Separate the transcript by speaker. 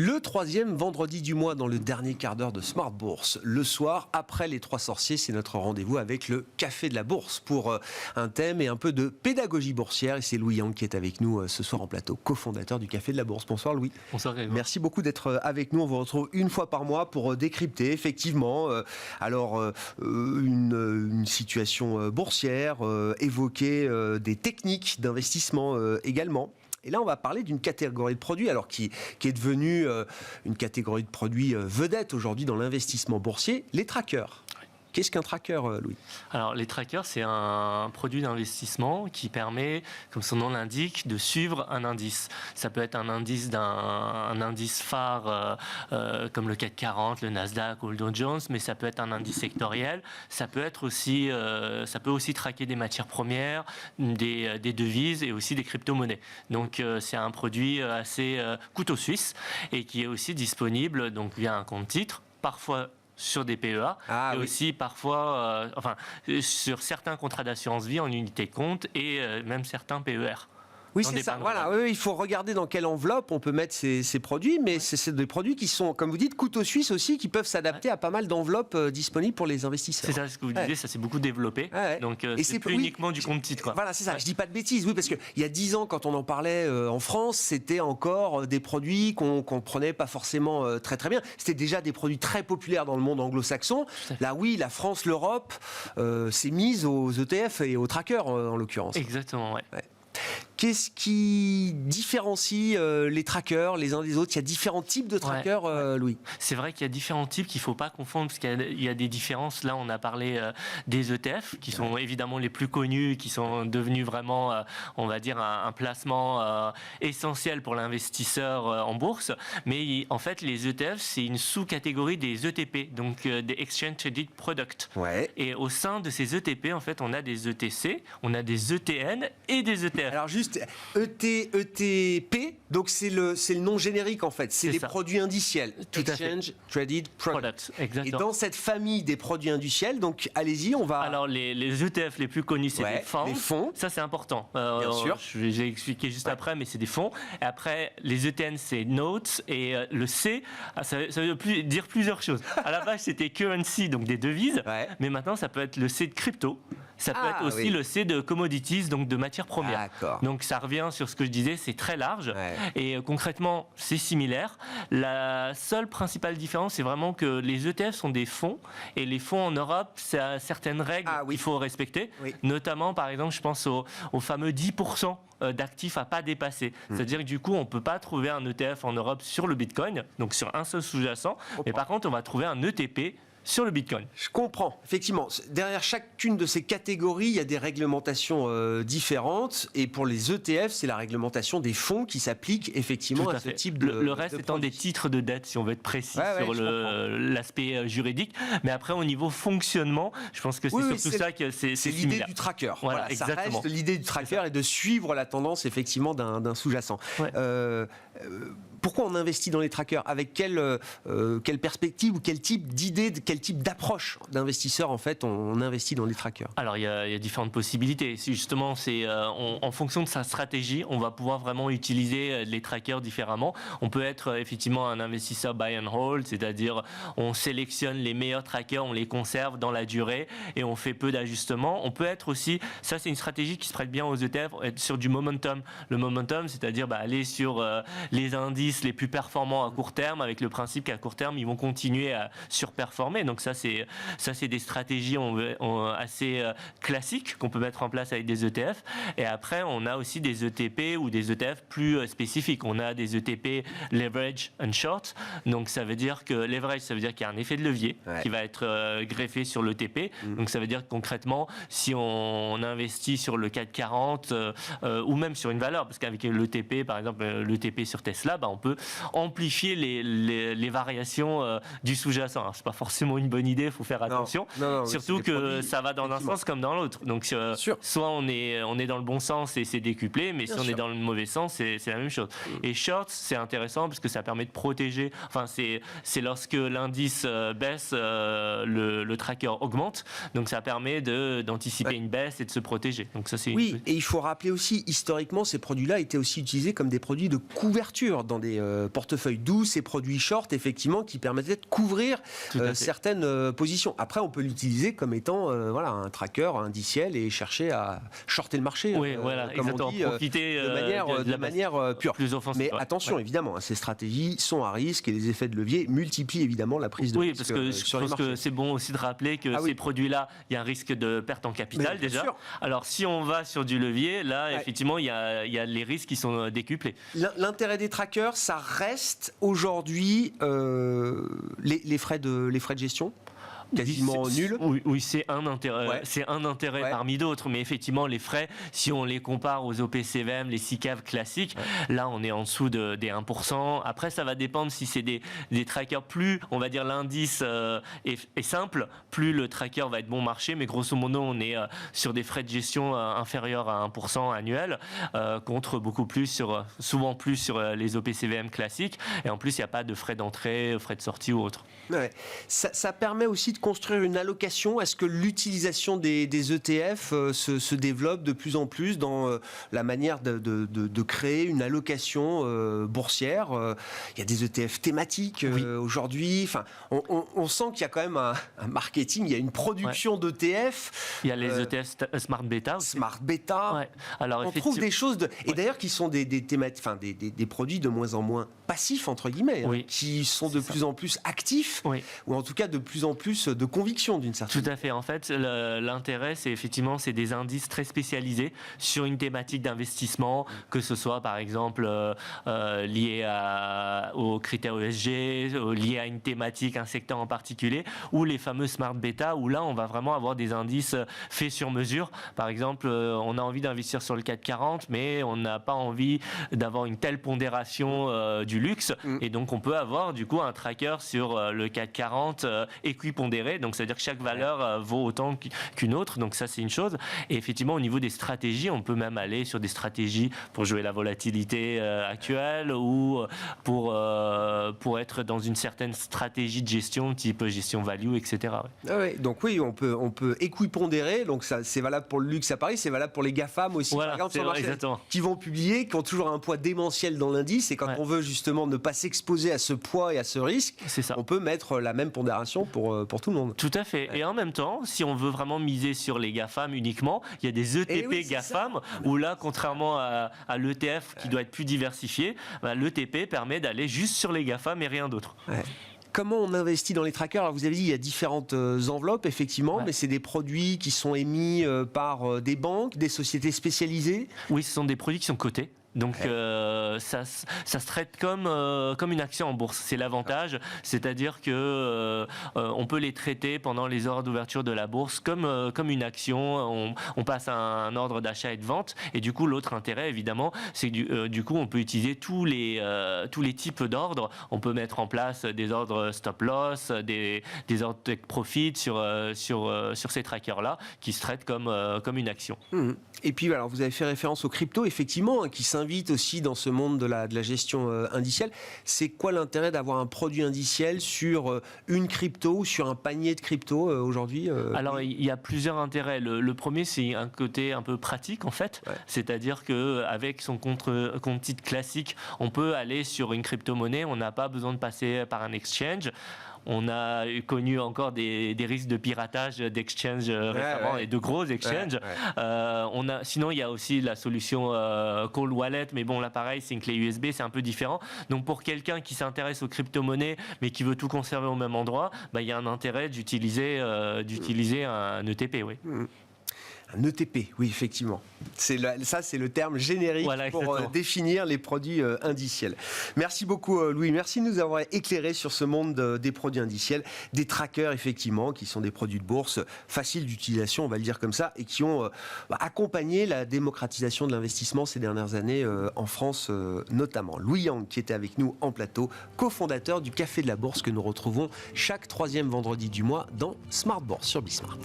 Speaker 1: Le troisième vendredi du mois dans le dernier quart d'heure de Smart Bourse. Le soir, après les trois sorciers, c'est notre rendez-vous avec le Café de la Bourse pour un thème et un peu de pédagogie boursière. Et c'est Louis Yang qui est avec nous ce soir en plateau, cofondateur du Café de la Bourse. Bonsoir Louis.
Speaker 2: Bonsoir Grégoire.
Speaker 1: Merci beaucoup d'être avec nous. On vous retrouve une fois par mois pour décrypter effectivement une situation boursière, évoquer des techniques d'investissement également. Et là, on va parler d'une catégorie de produits qui est devenue une catégorie de produits vedette aujourd'hui dans l'investissement boursier, les trackers. Qu'est-ce qu'un tracker, Louis ?
Speaker 2: Alors, les trackers, c'est un produit d'investissement qui permet, comme son nom l'indique, de suivre un indice. Ça peut être un indice phare comme le CAC 40, le Nasdaq ou le Dow Jones, mais ça peut être un indice sectoriel. Ça peut aussi traquer des matières premières, des devises et aussi des crypto-monnaies. Donc, c'est un produit assez couteau suisse et qui est aussi disponible donc via un compte titre, parfois sur des PEA, aussi parfois sur certains contrats d'assurance vie en unité de compte et même certains PER.
Speaker 1: Oui, c'est ça. Voilà, oui, il faut regarder dans quelle enveloppe on peut mettre ces produits, mais c'est des produits qui sont, comme vous dites, couteau suisse aussi, qui peuvent s'adapter à pas mal d'enveloppes disponibles pour les investisseurs.
Speaker 2: C'est ça ce que vous disiez, ça s'est beaucoup développé. Donc, c'est plus uniquement du compte titre.
Speaker 1: Voilà, c'est ça. Je dis pas de bêtises, oui, parce qu'il y a 10 ans, quand on en parlait en France, c'était encore des produits qu'on prenait pas forcément très très bien. C'était déjà des produits très populaires dans le monde anglo-saxon. Là, oui, la France, l'Europe s'est mise aux ETF et aux trackers en l'occurrence.
Speaker 2: Exactement, ouais.
Speaker 1: Qu'est-ce qui différencie les trackers les uns des autres ? Il y a différents types de trackers, Louis.
Speaker 2: C'est vrai qu'il y a différents types qu'il ne faut pas confondre parce qu'il y a des différences. Là, on a parlé des ETF qui sont évidemment les plus connus, qui sont devenus vraiment, on va dire, un placement essentiel pour l'investisseur en bourse. Mais en fait, les ETF, c'est une sous-catégorie des ETP, donc des Exchange Traded Products.
Speaker 1: Ouais.
Speaker 2: Et au sein de ces ETP, en fait, on a des ETC, on a des ETN et des ETF.
Speaker 1: Alors juste ETP, donc c'est le nom générique en fait, c'est les produits indiciels, Exchange Traded Products.
Speaker 2: Exactement.
Speaker 1: Et dans cette famille des produits indiciels, donc allez-y, on va...
Speaker 2: Alors les ETF les plus connus, c'est les fonds. Ça c'est important.
Speaker 1: Bien sûr.
Speaker 2: Je vais expliquer juste après, mais c'est des fonds. Et après, les ETN c'est notes et le C, ça veut dire plusieurs choses. À la base c'était currency, donc des devises, mais maintenant ça peut être le C de crypto. Ça peut être aussi le C de commodities, donc de matières premières. Donc ça revient sur ce que je disais, c'est très large. Et concrètement, c'est similaire. La seule principale différence, c'est vraiment que les ETF sont des fonds. Et les fonds en Europe, ça a certaines règles qu'il faut respecter. Notamment, par exemple, je pense au fameux 10% d'actifs à pas dépasser. C'est-à-dire que du coup, on ne peut pas trouver un ETF en Europe sur le Bitcoin, donc sur un seul sous-jacent. Mais par contre, on va trouver un ETP sur le Bitcoin.
Speaker 1: Je comprends, effectivement. Derrière chacune de ces catégories, il y a des réglementations différentes. Et pour les ETF, c'est la réglementation des fonds qui s'applique effectivement à ce type de
Speaker 2: Le reste étant des titres de dette, si on veut être précis sur l'aspect juridique. Mais après, au niveau fonctionnement, je pense que c'est surtout ça que c'est
Speaker 1: l'idée du tracker.
Speaker 2: Voilà,
Speaker 1: ça reste l'idée du tracker et de suivre la tendance effectivement d'un sous-jacent. Pourquoi on investit dans les trackers ? Avec quelle perspective ou quel type d'idée, quel type d'approche d'investisseur en fait on investit dans les trackers ?
Speaker 2: Alors il y a différentes possibilités. Justement, en fonction de sa stratégie, on va pouvoir vraiment utiliser les trackers différemment. On peut être effectivement un investisseur buy and hold, c'est-à-dire on sélectionne les meilleurs trackers, on les conserve dans la durée et on fait peu d'ajustements. On peut être aussi, ça c'est une stratégie qui se prête bien aux ETF, être sur du momentum. Le momentum, c'est-à-dire aller sur les indices les plus performants à court terme, avec le principe qu'à court terme, ils vont continuer à surperformer. Donc ça, c'est des stratégies assez classiques qu'on peut mettre en place avec des ETF. Et après, on a aussi des ETP ou des ETF plus spécifiques. On a des ETP leverage and short. Donc ça veut dire que leverage, ça veut dire qu'il y a un effet de levier qui va être greffé sur l'ETP. Donc ça veut dire que concrètement, si on investit sur le CAC 40 ou même sur une valeur, parce qu'avec l'ETP, par exemple, l'ETP sur Tesla, on peut amplifier les variations du sous-jacent. Alors, c'est pas forcément une bonne idée, il faut faire attention. Surtout que ça va dans un sens comme dans l'autre. Donc, soit on est dans le bon sens et c'est décuplé, mais si on est dans le mauvais sens, c'est la même chose. Et short, c'est intéressant parce que ça permet de protéger. Enfin, c'est lorsque l'indice baisse, le tracker augmente. Donc, ça permet d'anticiper une baisse et de se protéger. Donc, ça, c'est
Speaker 1: et il faut rappeler aussi, historiquement, ces produits-là étaient aussi utilisés comme des produits de couverture dans des des portefeuilles, d'où ces produits short, effectivement, qui permettaient de couvrir certaines positions. Après, on peut l'utiliser comme étant un tracker indiciel et chercher à shorter le marché.
Speaker 2: Oui, voilà,
Speaker 1: comme
Speaker 2: exactement.
Speaker 1: on dit,
Speaker 2: profiter
Speaker 1: de manière pure.
Speaker 2: Plus offensive.
Speaker 1: Mais attention, évidemment, ces stratégies sont à risque et les effets de levier multiplient évidemment la prise de risque
Speaker 2: parce que je pense que c'est bon aussi de rappeler que ces produits-là, il y a un risque de perte en capital déjà. Sûr. Alors, si on va sur du levier, là, effectivement, il y a les risques qui sont décuplés.
Speaker 1: L'intérêt des trackers, ça reste aujourd'hui les frais de gestion quasiment nul.
Speaker 2: Oui, c'est un intérêt, parmi d'autres, mais effectivement les frais, si on les compare aux OPCVM, les SICAV classiques, là on est en dessous des 1%. Après ça va dépendre si c'est des trackers, plus on va dire l'indice est simple, plus le tracker va être bon marché, mais grosso modo on est sur des frais de gestion inférieurs à 1% annuel, contre souvent plus sur les OPCVM classiques, et en plus il n'y a pas de frais d'entrée, frais de sortie ou autre.
Speaker 1: Ça permet aussi de construire une allocation. Est-ce que l'utilisation des ETF se développe de plus en plus dans la manière de créer une allocation boursière? Il y a des ETF thématiques aujourd'hui. Enfin, on sent qu'il y a quand même un marketing, il y a une production d'ETF.
Speaker 2: Il y a les ETF Smart Beta aussi.
Speaker 1: Smart Beta.
Speaker 2: Alors,
Speaker 1: on trouve des choses et d'ailleurs qui sont des produits de moins en moins passifs entre guillemets, qui sont de plus en plus actifs, ou en tout cas de plus en plus de conviction d'une certaine.
Speaker 2: Tout à fait. En fait, l'intérêt, c'est effectivement des indices très spécialisés sur une thématique d'investissement, que ce soit par exemple lié aux critères ESG, lié à une thématique, un secteur en particulier, ou les fameux Smart Beta, où là, on va vraiment avoir des indices faits sur mesure. Par exemple, on a envie d'investir sur le CAC 40, mais on n'a pas envie d'avoir une telle pondération du luxe, et donc on peut avoir du coup un tracker sur le CAC 40 équipondéré, donc c'est-à-dire que chaque valeur vaut autant qu'une autre, donc ça c'est une chose. Et effectivement au niveau des stratégies, on peut même aller sur des stratégies pour jouer la volatilité actuelle, ou pour être dans une certaine stratégie de gestion type gestion value, etc.
Speaker 1: Donc oui, on peut équipondérer, donc ça c'est valable pour le luxe à Paris, c'est valable pour les GAFAM aussi,
Speaker 2: voilà,
Speaker 1: par exemple, qui vont publier, qui ont toujours un poids démentiel dans l'indice, et quand on veut justement ne pas s'exposer à ce poids et à ce risque, on peut mettre la même pondération pour tout le monde.
Speaker 2: Tout à fait. Et en même temps, si on veut vraiment miser sur les GAFAM uniquement, il y a des ETP GAFAM, où là, contrairement à l'ETF qui doit être plus diversifié, l'ETP permet d'aller juste sur les GAFAM et rien d'autre.
Speaker 1: Comment on investit dans les trackers? Alors vous avez dit il y a différentes enveloppes, effectivement, mais c'est des produits qui sont émis par des banques, des sociétés spécialisées?
Speaker 2: Oui, ce sont des produits qui sont cotés. Donc ça se traite comme une action en bourse. C'est l'avantage, c'est-à-dire que on peut les traiter pendant les heures d'ouverture de la bourse comme une action. On passe à un ordre d'achat et de vente. Et du coup, l'autre intérêt, évidemment, c'est que du coup, on peut utiliser tous les types d'ordres. On peut mettre en place des ordres stop loss, des ordres take profit sur ces trackers-là qui se traitent comme une action.
Speaker 1: Et puis, alors, vous avez fait référence aux cryptos, effectivement, qui s'invitent aussi dans ce monde de la gestion indicielle. C'est quoi l'intérêt d'avoir un produit indiciel sur une crypto ou sur un panier de crypto aujourd'hui?
Speaker 2: Alors, il y a plusieurs intérêts. Le premier, c'est un côté un peu pratique, en fait. C'est-à-dire qu'avec son compte titre classique, on peut aller sur une crypto-monnaie. On n'a pas besoin de passer par un exchange. On a connu encore des risques de piratage d'exchange récemment, et de gros exchanges. Sinon, il y a aussi la solution Cold Wallet, mais bon, là pareil, c'est une clé USB, c'est un peu différent. Donc pour quelqu'un qui s'intéresse aux crypto-monnaies, mais qui veut tout conserver au même endroit, il y a un intérêt d'utiliser un ETP.
Speaker 1: Un ETP, oui, effectivement. Ça, c'est le terme générique pour définir les produits indiciels. Merci beaucoup, Louis. Merci de nous avoir éclairé sur ce monde des produits indiciels, des trackers, effectivement, qui sont des produits de bourse faciles d'utilisation, on va le dire comme ça, et qui ont accompagné la démocratisation de l'investissement ces dernières années en France, notamment. Louis Yang, qui était avec nous en plateau, cofondateur du Café de la Bourse, que nous retrouvons chaque 3e vendredi du mois dans Smart Bourse sur Bismart.